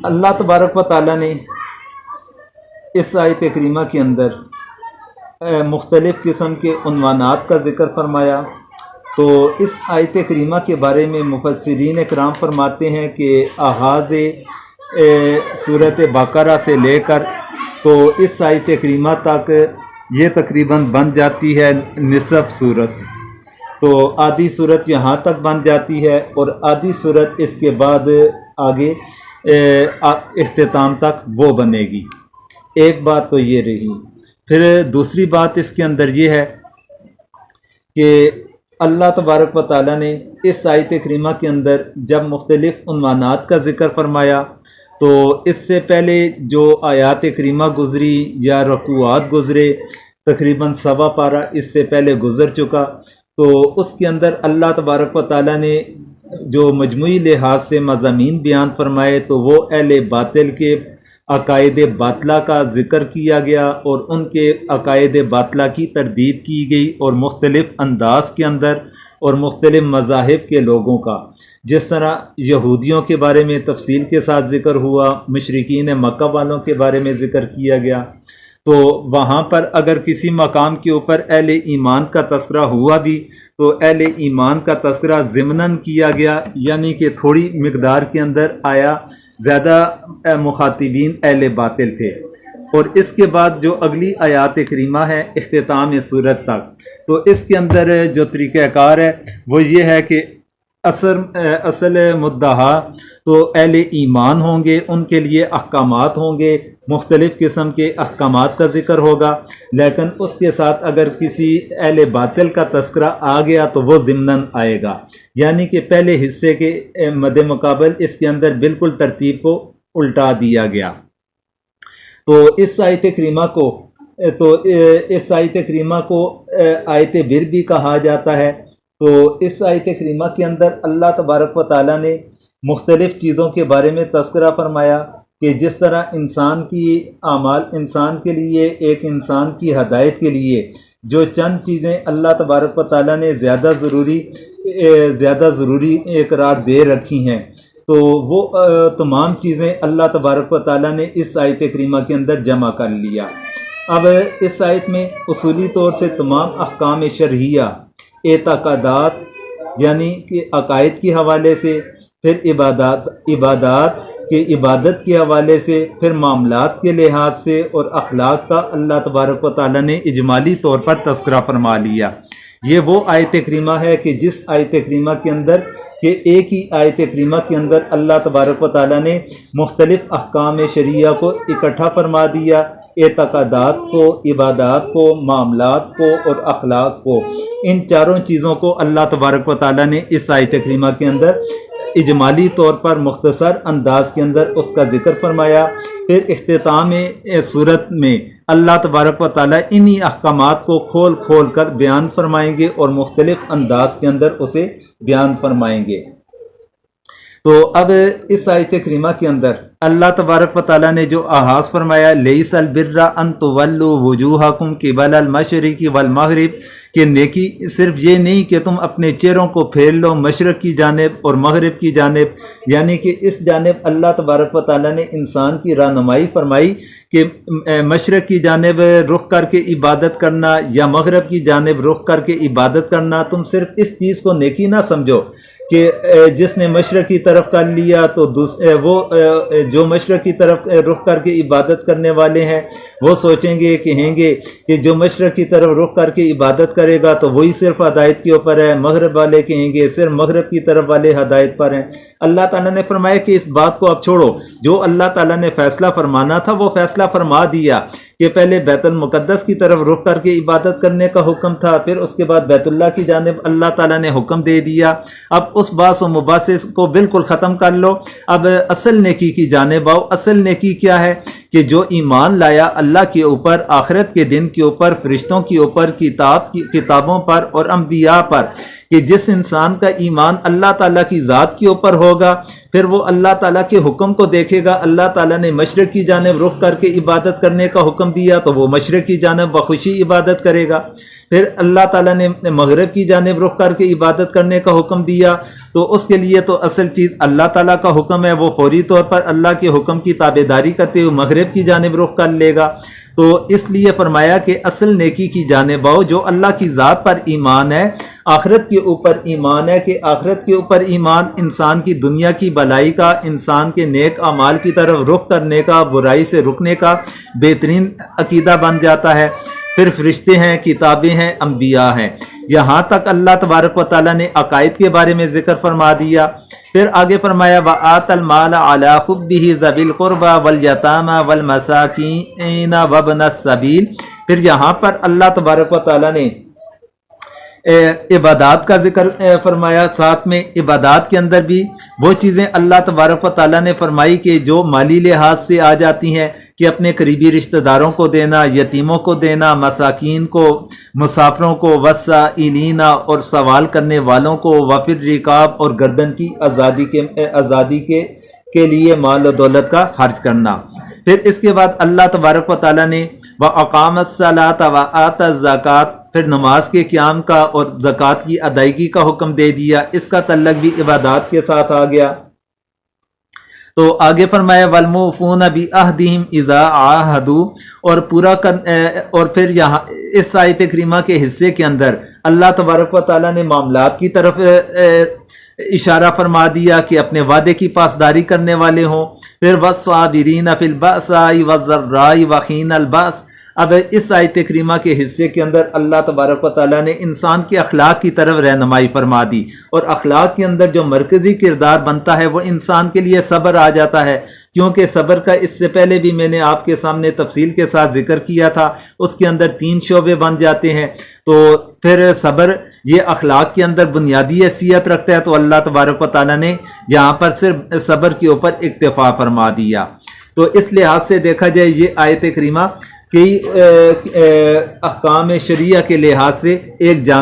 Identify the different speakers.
Speaker 1: اللہ تبارک و تعالیٰ نے اس آیت کریمہ کے اندر مختلف قسم کے عنوانات کا ذکر فرمایا۔ تو اس آیت کریمہ کے بارے میں مفسرین اکرام فرماتے ہیں کہ آغاز سورۃ بقرہ سے لے کر تو اس آیت کریمہ تک یہ تقریباً بن جاتی ہے نصف صورت۔ تو آدھی صورت یہاں تک بن جاتی ہے اور آدھی صورت اس کے بعد آگے اختتام تک وہ بنے گی۔ ایک بات تو یہ رہی۔ پھر دوسری بات اس کے اندر یہ ہے کہ اللہ تبارک و تعالیٰ نے اس آیت کریمہ کے اندر جب مختلف عنوانات کا ذکر فرمایا تو اس سے پہلے جو آیات کریمہ گزری یا رکوعات گزرے تقریباً سوا پارہ اس سے پہلے گزر چکا، تو اس کے اندر اللہ تبارک و تعالیٰ نے جو مجموعی لحاظ سے مضامین بیان فرمائے تو وہ اہل باطل کے عقائد باطلہ کا ذکر کیا گیا اور ان کے عقائد باطلہ کی تردید کی گئی، اور مختلف انداز کے اندر اور مختلف مذاہب کے لوگوں کا، جس طرح یہودیوں کے بارے میں تفصیل کے ساتھ ذکر ہوا، مشرکین مکہ والوں کے بارے میں ذکر کیا گیا۔ تو وہاں پر اگر کسی مقام کے اوپر اہل ایمان کا تذکرہ ہوا بھی تو اہل ایمان کا تذکرہ ضمناً کیا گیا، یعنی کہ تھوڑی مقدار کے اندر آیا، زیادہ مخاطبین اہل باطل تھے۔ اور اس کے بعد جو اگلی آیات کریمہ ہے اختتام صورت تک، تو اس کے اندر جو طریقہ کار ہے وہ یہ ہے کہ اصل مدعا تو اہل ایمان ہوں گے، ان کے لیے احکامات ہوں گے، مختلف قسم کے احکامات کا ذکر ہوگا، لیکن اس کے ساتھ اگر کسی اہل باطل کا تذکرہ آ گیا تو وہ ضمناً آئے گا، یعنی کہ پہلے حصے کے مد مقابل اس کے اندر بالکل ترتیب کو الٹا دیا گیا۔ تو اس آیت کریمہ کو آیت بر بھی کہا جاتا ہے۔ تو اس آیت کریمہ کے اندر اللہ تبارک و تعالیٰ نے مختلف چیزوں کے بارے میں تذکرہ فرمایا کہ جس طرح انسان کی اعمال، انسان کے لیے، ایک انسان کی ہدایت کے لیے جو چند چیزیں اللہ تبارک و تعالیٰ نے زیادہ ضروری قرار دے رکھی ہیں، تو وہ تمام چیزیں اللہ تبارک و تعالیٰ نے اس آیت کریمہ کے اندر جمع کر لیا۔ اب اس آیت میں اصولی طور سے تمام احکام شرعیہ، اعتقادات یعنی کہ عقائد کے حوالے سے، پھر عبادات کے عبادت کے حوالے سے، پھر معاملات کے لحاظ سے اور اخلاق کا اللہ تبارک و تعالیٰ نے اجمالی طور پر تذکرہ فرما لیا۔ یہ وہ آیت کریمہ ہے کہ جس آیت کریمہ کے اندر کہ ایک ہی آیت کریمہ کے اندر اللہ تبارک و تعالیٰ نے مختلف احکام شرعیہ کو اکٹھا فرما دیا، اعتقادات کو، عبادات کو، معاملات کو اور اخلاق کو، ان چاروں چیزوں کو اللہ تبارک و تعالیٰ نے اس آیت کریمہ کے اندر اجمالی طور پر مختصر انداز کے اندر اس کا ذکر فرمایا۔ پھر اختتام صورت میں اللہ تبارک و تعالیٰ انہی احکامات کو کھول کھول کر بیان فرمائیں گے اور مختلف انداز کے اندر اسے بیان فرمائیں گے۔ تو اب اس آیت کریمہ کے اندر اللہ تبارک و تعالیٰ نے جو آغاز فرمایا لیس البر ان تولوا وجوہکم قبل المشرق والمغرب، کہ نیکی صرف یہ نہیں کہ تم اپنے چہروں کو پھیر لو مشرق کی جانب اور مغرب کی جانب، یعنی کہ اس جانب اللہ تبارک و تعالیٰ نے انسان کی رہنمائی فرمائی کہ مشرق کی جانب رخ کر کے عبادت کرنا یا مغرب کی جانب رخ کر کے عبادت کرنا۔ تم صرف اس چیز کو نیکی نہ سمجھو کہ جس نے مشرق کی طرف کر لیا تو وہ جو مشرق کی طرف رخ کر کے عبادت کرنے والے ہیں وہ سوچیں گے، کہیں گے کہ جو مشرق کی طرف رخ کر کے عبادت کرے گا تو وہی صرف ہدایت کے اوپر ہے، مغرب والے کہیں گے صرف مغرب کی طرف والے ہدایت پر ہیں۔ اللہ تعالیٰ نے فرمایا کہ اس بات کو اب چھوڑو، جو اللہ تعالیٰ نے فیصلہ فرمانا تھا وہ فیصلہ فرما دیا کہ پہلے بیت المقدس کی طرف رخ کر کے عبادت کرنے کا حکم تھا، پھر اس کے بعد بیت اللہ کی جانب اللہ تعالیٰ نے حکم دے دیا۔ اب اس باس و مباحث کو بالکل ختم کر لو، اب اصل نیکی کی جانب آؤ۔ اصل نیکی کیا ہے کہ جو ایمان لایا اللہ کے اوپر، آخرت کے دن کے اوپر، فرشتوں کے اوپر، کتابوں پر اور انبیاء پر، کہ جس انسان کا ایمان اللہ تعالیٰ کی ذات کے اوپر ہوگا پھر وہ اللہ تعالیٰ کے حکم کو دیکھے گا. اللہ تعالیٰ نے مشرق کی جانب رخ کر کے عبادت کرنے کا حکم دیا تو وہ مشرق کی جانب بخوشی عبادت کرے گا. پھر اللہ تعالیٰ نے مغرب کی جانب رخ کر کے عبادت کرنے کا حکم دیا تو اس کے لیے تو اصل چیز اللہ تعالیٰ کا حکم ہے، وہ فوری طور پر اللہ کے حکم کی تابعداری کرتے ہوئے مغرب کی جانب رخ کر لے گا. تو اس لیے فرمایا کہ اصل نیکی کی جانب آؤ، جو اللہ کی ذات پر ایمان ہے، آخرت کے اوپر ایمان ہے کہ آخرت کے اوپر ایمان انسان کی دنیا کی بھلائی کا، انسان کے نیک اعمال کی طرف رخ کرنے کا، برائی سے رکنے کا بہترین عقیدہ بن جاتا ہے. پھر فرشتے ہیں، کتابیں ہیں، انبیاء ہیں. یہاں تک اللہ تبارک و تعالیٰ نے عقائد کے بارے میں ذکر فرما دیا. پھر آگے فرمایا وَآتَ الْمَالَ عَلَىٰ حُبِّهِ ذَوِي الْقُرْبَىٰ وَالْيَتَامَىٰ وَالْمَسَاكِينَ وَابْنَ السَّبِيلِ. پھر یہاں پر اللہ تبارک و تعالیٰ نے عبادات کا ذکر فرمایا. ساتھ میں عبادات کے اندر بھی وہ چیزیں اللہ تبارک و تعالیٰ نے فرمائی کہ جو مالی لحاظ سے آ جاتی ہیں کہ اپنے قریبی رشتہ داروں کو دینا، یتیموں کو دینا، مساکین کو، مسافروں کو، وسائلین اور سوال کرنے والوں کو، وفر رکاب اور گردن کی آزادی کے لیے مال و دولت کا خرچ کرنا. پھر اس کے بعد اللہ تبارک و تعالیٰ نے وَأَقَامَ الصَّلَاةَ وَآتَى الزَّكَاةَ پھر نماز کے قیام کا اور زکوٰۃ کی ادائیگی کا حکم دے دیا. اس کا تعلق بھی عبادات کے ساتھ آ گیا. تو آگے فرمایا وَالْمُوفُونَ بِعَهْدِهِمْ إِذَا عَاهَدُوا اور پھر یہاں اس آیت کریمہ کے حصے کے اندر اللہ تبارک و تعالیٰ نے معاملات کی طرف اشارہ فرما دیا کہ اپنے وعدے کی پاسداری کرنے والے ہوں. پھر وَالصَّابِرِينَ فِي الْبَأْسَاءِ وَالضَّرَّاءِ وَحِينَ الْبَأْسِ. اب اس آیت کریمہ کے حصے کے اندر اللہ تبارک و تعالیٰ نے انسان کے اخلاق کی طرف رہنمائی فرما دی، اور اخلاق کے اندر جو مرکزی کردار بنتا ہے وہ انسان کے لیے صبر آ جاتا ہے. کیونکہ صبر کا اس سے پہلے بھی میں نے آپ کے سامنے تفصیل کے ساتھ ذکر کیا تھا. اس کے اندر 3 شعبے بن جاتے ہیں. تو پھر صبر یہ اخلاق کے اندر بنیادی حیثیت رکھتا ہے. تو اللہ تبارک و تعالیٰ نے یہاں پر صرف صبر کے اوپر اکتفا فرما دیا. تو اس لحاظ سے دیکھا جائے یہ آیت کریمہ کئی احکام شریعہ کے لحاظ سے ایک جامع